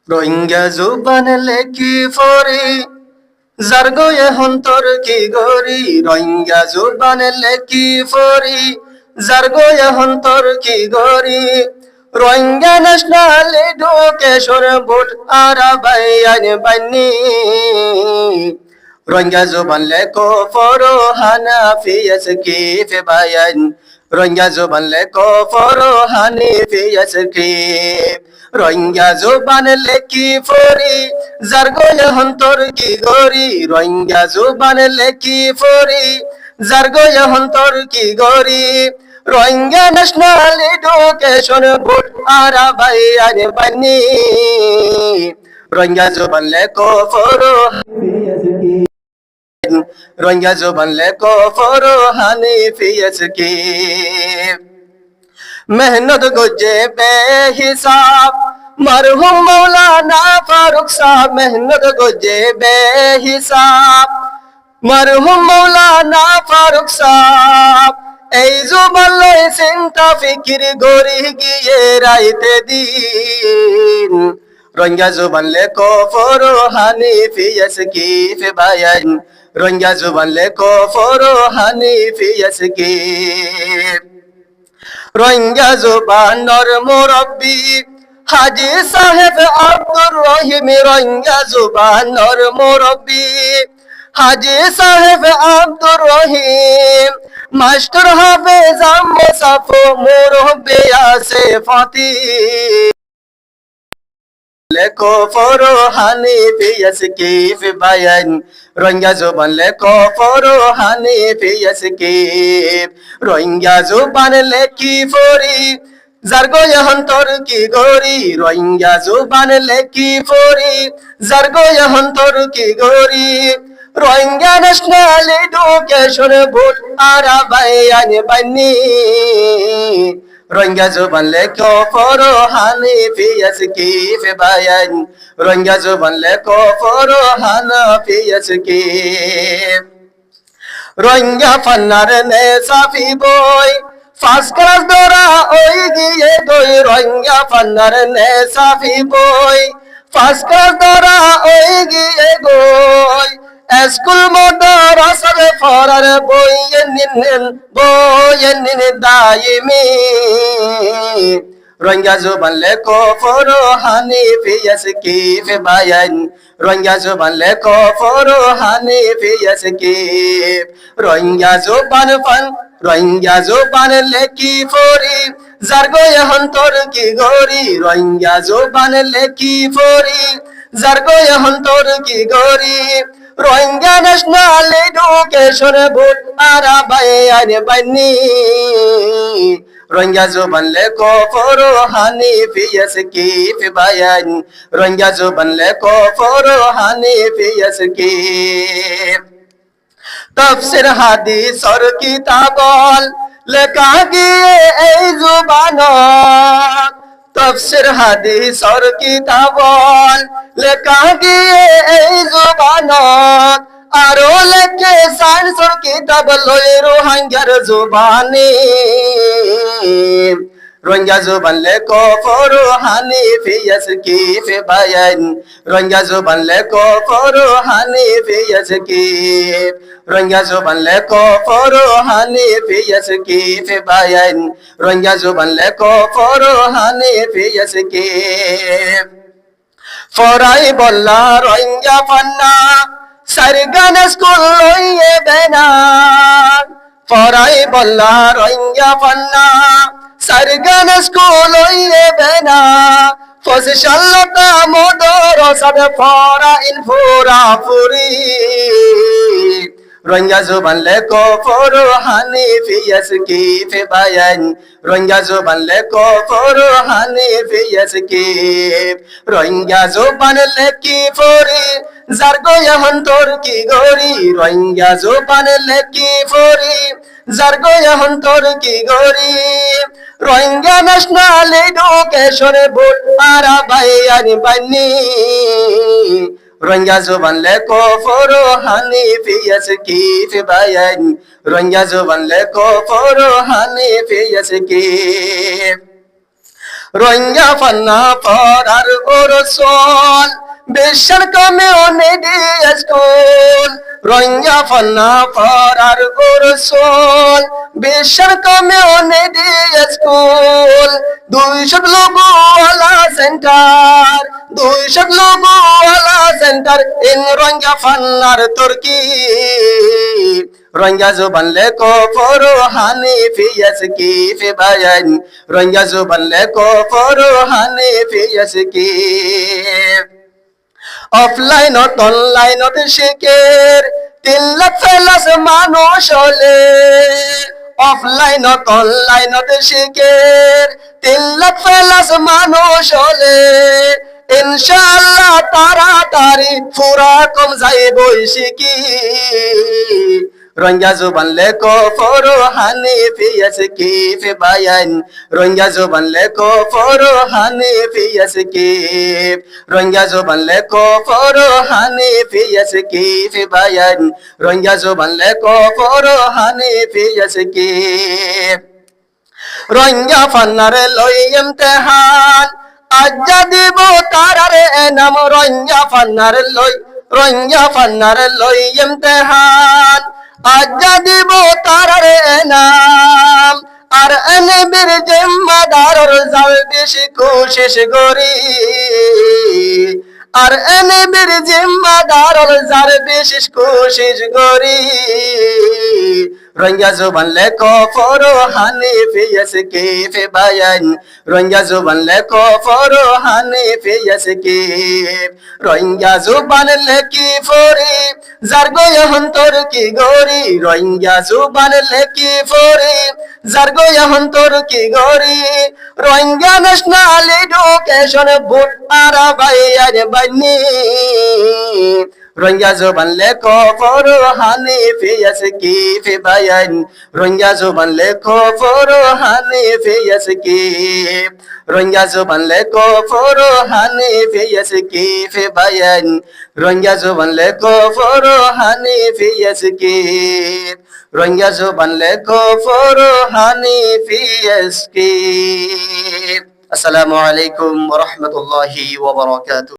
রোহিঙ্গা জুবান লেকি ফরি জার্গয়ে হন্তর কি গরি রোহিঙ্গা জুবান লেকি ফরি জার্গয়ে হন্তর কি গরি রোহিঙ্গা ন্যাশনাল এডুকেশন বোর্ড আরাবাই আইন বানি রোহিঙ্গা জুবান লেকো ফরো হানাফিয়াস কি ফে বায়ান রোহিঙ্গা জুবান লেকো ফরো হানিফিয়াস কি রোহিঙ্গা জুবান লেকি ফরি জার্গয়ে হন্তর কি গরি রোহিঙ্গা জুবান লেকি ফরি জার্গয়ে হন্তর কি গরি রোহিঙ্গা ন্যাশনাল এডুকেশন বোর্ড আরাবাই আইন বানি রোহিঙ্গা জুবান লেকো ফরো রোহিঙ্গা জুবান লেকো ফরো হানিফিয়াস কি मेहनत गुजे बेहिसाब मरहुम मौलाना फारूक साहब मेहनत गुजे बेहिसाब मरहुम मौलाना फारूक साहब এই জুবান লই চিন্তা ফিকির গরি গিয়ে রাইতে দিন রোহিঙ্গা জুবান লেকো ফরো হানিফিয়াস কি ফে বায়ান রোহিঙ্গা জুবান লেকো ফরো হানিফিয়াস কি রোহিঙ্গা জুবানর মুরব্বী হাজি সাহেব আব্দুর রহিম রোহিঙ্গা জুবানর মুরব্বী হাজি সাহেব আব্দুর রহিম মাস্টার হাফেজ মুসাফো মুরব্বী আছে ফাতি লেকো ফরো হানিফিয়াস কি ফে বায়ান রোহিঙ্গা জুবান লেকো ফরো হানিফিয়াস কি রোহিঙ্গা জুবান লেকি ফরি জার্গয়ে হন্তর কি গরি রোহিঙ্গা জুবান লেকি ফরি জার্গয়ে হন্তর কি গরি রোহিঙ্গা ন্যাশনাল এডুকেশন বোর্ড আরাবাই আইন বানি রোহিঙ্গা জুবান লেকো ফরো হানিফিয়াস কি ফে বায়ান রোহিঙ্গা জুবান লেকো ফরো হানিফিয়াস কি রোহিঙ্গা ফান্নার নে সাফি বই ফার্স্ট ক্লাস দরা ওই গিয়ে গই রোহিঙ্গা ফান্নার নে সাফি বই ফার্স্ট ক্লাস দরা ওই গিয়ে গই স্কুল মাদ্রাসা ফরার বই নিন দাইমি রোহিঙ্গা জুবান লেকো ফরো হানিফিয়াস কি ফে বায়ান রোহিঙ্গা জুবান লেকো ফরো হানিফিয়াস কি রোহিঙ্গা জুবান লেকি ফরি জার্গয়ে হন্তর কি গরি রোহিঙ্গা জুবান লেকি ফরি জার্গয়ে হন্তর কি গরি রোহিঙ্গা ন্যাশনাল এডুকেশন বোর্ড আরাবাই আইন বানি রোহিঙ্গা জুবান লেকো ফরো হানিফিয়াস কি ফে বায়ান রোহিঙ্গা জুবান লেকো ফরো হানিফিয়াস কি তাফসীর হাদিসর কিতাবল লেখা গিয়ে এই জুবানত তাফসীর হাদিসর কিতাবল লেখা গিয়ে এই জুবানত আরো লেখে সায়েন্সর কিতাব লই রোহিঙ্গার জুবানি রোহিঙ্গা জুবান লেকো ফরো হানিফিয়াস কি ফে বায়ান রোহিঙ্গা জুবান লেকো ফরো হানিফিয়াস কি রোহিঙ্গা জুবান লেকো ফরো হানিফিয়াস কি ফে বায়ান রোহিঙ্গা জুবান লেকো ফরো হানিফিয়াস কি ফরাই বল্লা রোহিঙ্গা পান্না সারগান স্কুল লইয়ে বেনা ফরাই বল্লা রোহিঙ্গা পান্না সারগান স্কুল লইয়ে বেনা ফসিশাল্লাতা মদরসা ফরা ইন ফুরা ফুরি রোহিঙ্গা জুবান লেকো ফরো হানিফিয়াস কি ফে বায়ান রোহিঙ্গা জুবান লেকো ফরো হানিফিয়াস কি রোহিঙ্গা জুবান লেকি ফরি জার্গয়ে হন্তর কি গরি রোহিঙ্গা জুবান লেকি ফরি জার্গয়ে হন্তর কি গরি রোহিঙ্গা ন্যাশনাল এডুকেশন বোর্ড আরাবাই আইন বানি রোহিঙ্গা জুবান লেকো ফরো হানিফিয়াস কি ফে বায়ান রোহিঙ্গা জুবান লেকো ফরো হানিফিয়াস কি রোহিঙ্গা ফান্না পড়ার ওরসল বিশ্বের কমিউনিটি স্কুল রোহিঙ্গা ফান্না পড়ার ওরসল বিশ্বের কমিউনিটি স্কুল 200 লোগোওয়ালা সেন্টার 200 লোগোওয়ালা সেন্টার ইন রোহিঙ্গা ফান্নার তুর্কি রোহিঙ্গা জুবান লেখো পড়ো হানিফি ইয়াসকিফ বায়ান রোহিঙ্গা জুবান লেখো পড়ো হানিফি ইয়াসকিফ অফলাইনত অনলাইনত শিখের 3 লাখ প্লাস মানুষ হলে অফলাইনত অনলাইনত শিখের 3 লাখ প্লাস মানুষ হলে ইনশাআল্লাহ তাড়াতাড়ি পুরা কম যাইবই শিখি রোহিঙ্গা জুবান লেখো পড়ো হানিফি ইয়াসকিফ বায়ান রোহিঙ্গা জুবান লেখো পড়ো হানিফি ইয়াসকিফ রোহিঙ্গা জুবান লেখো পড়ো হানিফি ইয়াসকিফ বায়ান রোহিঙ্গা জুবান লেখো পড়ো হানিফি ইয়াসকিফ রোহিঙ্গা ফান্নারে লই ইমতিহান আজ্জা দিব তারারে নাম রোহিঙ্গা ফান্নারে লই ইমতিহান আজ্জা দিব তারারে নাম আর এনবির জিম্মাদারর জাল বেশি কোশিশ করি আর এনবির জিম্মাদারর জাল বেশি কোশিশ করি রোহিঙ্গা জুবান লেখো পড়ো হানিফি ইয়াসকিফ বায়ান রোহিঙ্গা জুবান লেখো পড়ো হানিফি ইয়াসকিফ রোহিঙ্গা জুবান লেখি পড়ি যার গয় অন্তর কি গরি রোহিঙ্গা জুবান লেখি পড়ি যার গয় অন্তর কি গরি রোহিঙ্গা ন্যাশনাল এডুকেশন বোর্ড আরা বাইয়ার বানি রোহিঙ্গা জুবান লেখো পড়ো হানিফি ইয়াসকিফ বায়ান রোহিঙ্গা জুবান লেখো পড়ো হানিফি ইয়াসকিফ রোহিঙ্গা জুবান লেখো পড়ো হানিফি ইয়াসকিফ বায়ান রোহিঙ্গা জুবান লেখো পড়ো হানিফি ইয়াসকিফ রোহিঙ্গা জুবান লেখো পড়ো হানিফি ইয়াসকিফ আসসালামু আলাইকুম ওয়া রাহমাতুল্লাহি ওয়া বারাকাতুহু